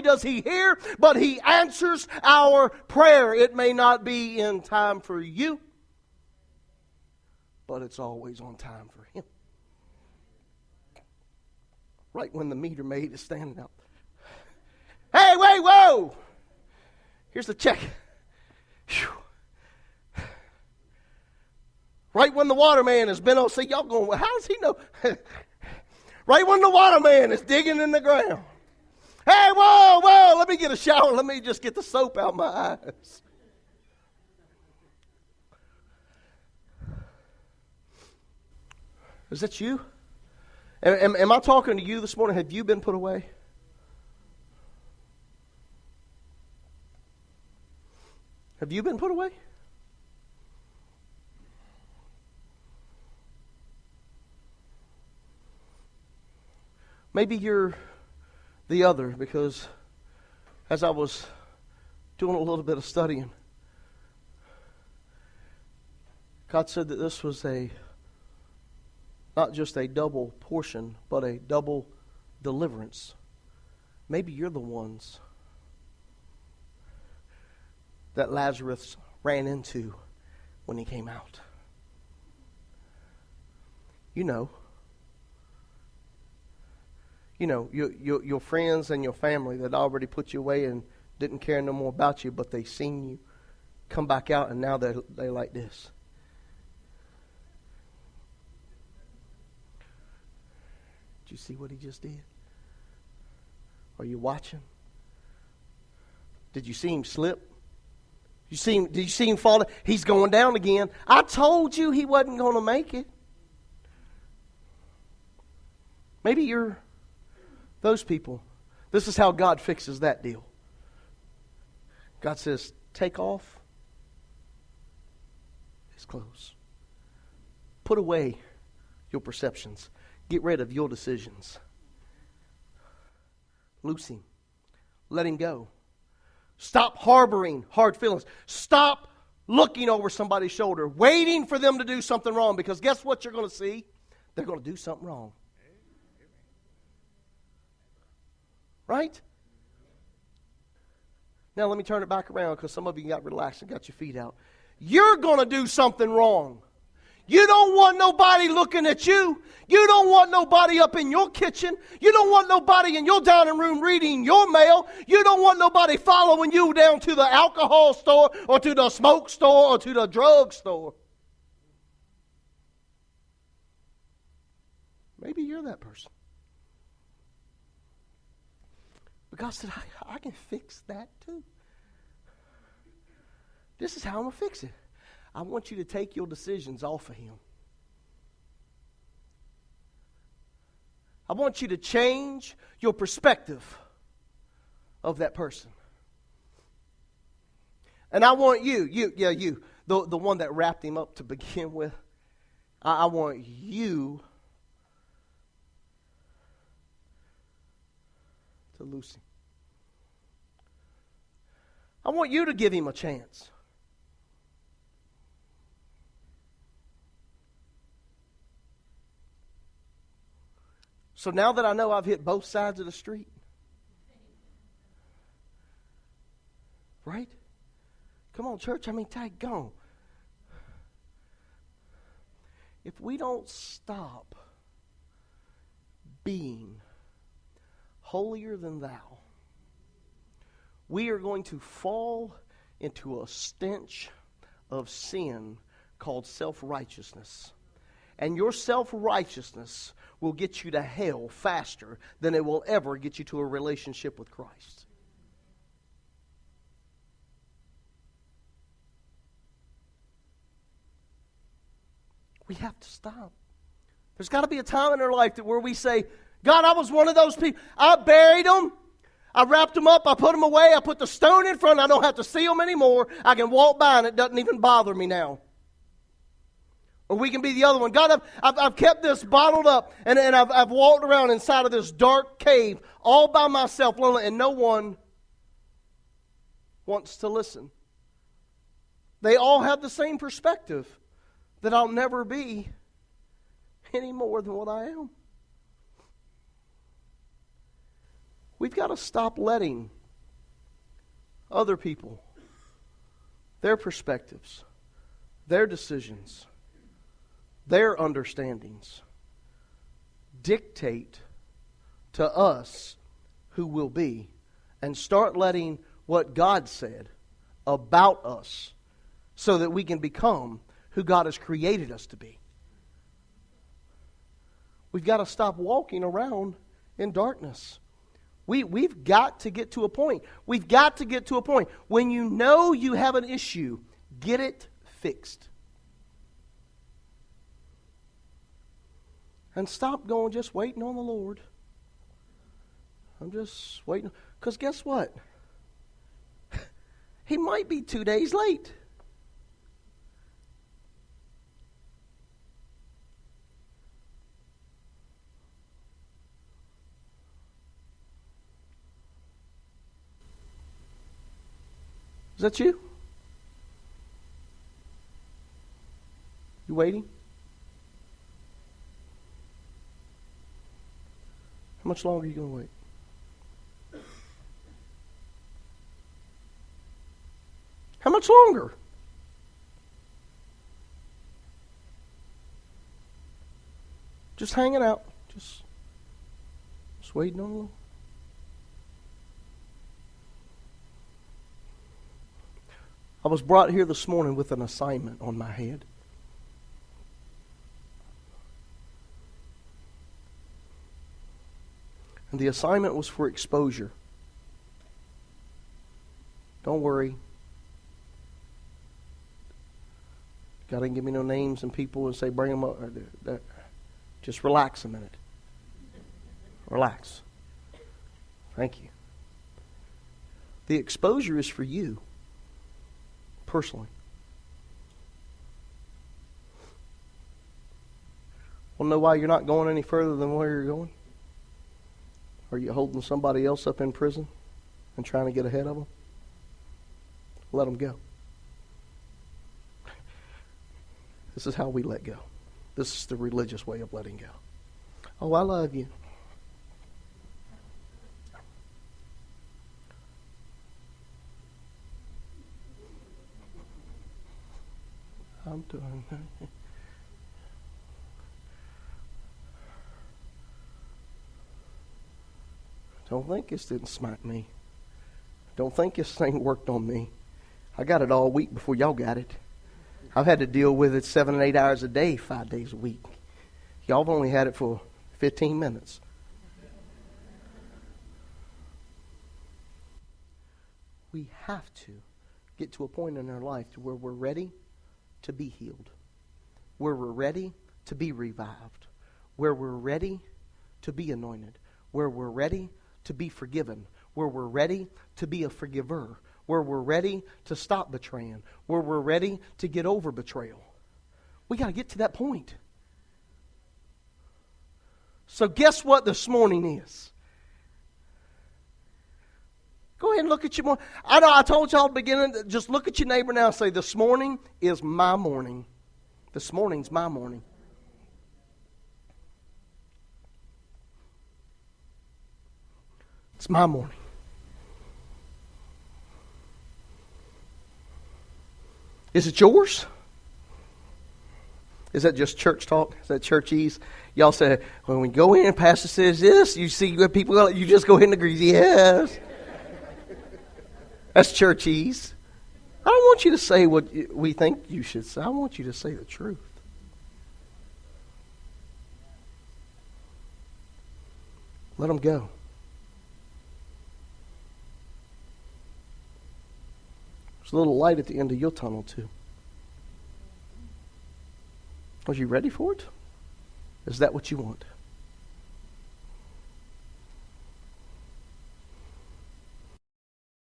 only does He hear, but He answers our prayer. It may not be in time for you, but it's always on time for Him. Right when the meter maid is standing up. Hey, wait, whoa! Here's the check. Whew. Right when the waterman has been on, see, y'all going, how does he know? Right when the waterman is digging in the ground. Hey, whoa, let me get a shower. Let me just get the soap out my eyes. Is that you? Am I talking to you this morning? Have you been put away? Have you been put away? Maybe you're the other, because as I was doing a little bit of studying, God said that this was not just a double portion, but a double deliverance. Maybe you're the ones that Lazarus ran into when he came out. You know, your friends and your family that already put you away and didn't care no more about you, but they seen you come back out, and now they're like this. Did you see what he just did? Are you watching? Did you see him slip? Did you see him fall? He's going down again. I told you he wasn't going to make it. Maybe you're those people. This is how God fixes that deal. God says, take off His clothes. Put away your perceptions. Get rid of your decisions. Loose him. Let him go. Stop harboring hard feelings. Stop looking over somebody's shoulder, waiting for them to do something wrong, because guess what you're going to see? They're going to do something wrong. Right? Now let me turn it back around, because some of you got relaxed and got your feet out. You're going to do something wrong. You don't want nobody looking at you. You don't want nobody up in your kitchen. You don't want nobody in your dining room reading your mail. You don't want nobody following you down to the alcohol store or to the smoke store or to the drug store. Maybe you're that person. But God said, I can fix that too. This is how I'm going to fix it. I want you to take your decisions off of Him. I want you to change your perspective of that person. And I want you, the one that wrapped him up to begin with, I want you to loose him. I want you to give him a chance. So now that I know I've hit both sides of the street, right? Come on, church. I mean, tag gone. If we don't stop being holier than thou, we are going to fall into a stench of sin called self-righteousness. And your self-righteousness will get you to hell faster than it will ever get you to a relationship with Christ. We have to stop. There's got to be a time in our life where we say, God, I was one of those people. I buried them. I wrapped them up. I put them away. I put the stone in front. I don't have to see them anymore. I can walk by and it doesn't even bother me now. Or we can be the other one. God, I've kept this bottled up, and I've walked around inside of this dark cave all by myself, lonely, and no one wants to listen. They all have the same perspective, that I'll never be any more than what I am. We've got to stop letting other people, their perspectives, their decisions, their understandings dictate to us who we'll be, and start letting what God said about us so that we can become who God has created us to be. We've got to stop walking around in darkness. We've got to get to a point. We've got to get to a point. When you know you have an issue, get it fixed. And stop going just waiting on the Lord. I'm just waiting. Because guess what? He might be 2 days late. Is that you? You waiting? How much longer are you going to wait? How much longer? Just hanging out. Just waiting on the Lord. I was brought here this morning with an assignment on my head. And the assignment was for exposure. Don't worry. God didn't give me no names and people and say bring them up. Just relax a minute. Relax. Thank you. The exposure is for you. Personally. Want to know why you're not going any further than where you're going? Are you holding somebody else up in prison and trying to get ahead of them? Let them go. This is how we let go. This is the religious way of letting go. Oh, I love you. I'm doing that. Don't think this didn't smite me. Don't think this thing worked on me. I got it all week before y'all got it. I've had to deal with it 7 and 8 hours a day, 5 days a week. Y'all have only had it for 15 minutes. We have to get to a point in our life to where we're ready to be healed, where we're ready to be revived, where we're ready to be anointed, where we're ready to be forgiven, where we're ready to be a forgiver, where we're ready to stop betraying, where we're ready to get over betrayal. We got to get to that point. So guess what this morning is? Go ahead and look at your morning. I know I told y'all at the beginning, just look at your neighbor now and say, this morning is my morning. This morning's my morning. It's my morning. Is it yours? Is that just church talk? Is that churchese? Y'all say, when we go in, pastor says this, you see people, you just go ahead and agree, yes. That's churchese. I don't want you to say what we think you should say. I want you to say the truth. Let them go. There's a little light at the end of your tunnel too. Are you ready for it? Is that what you want?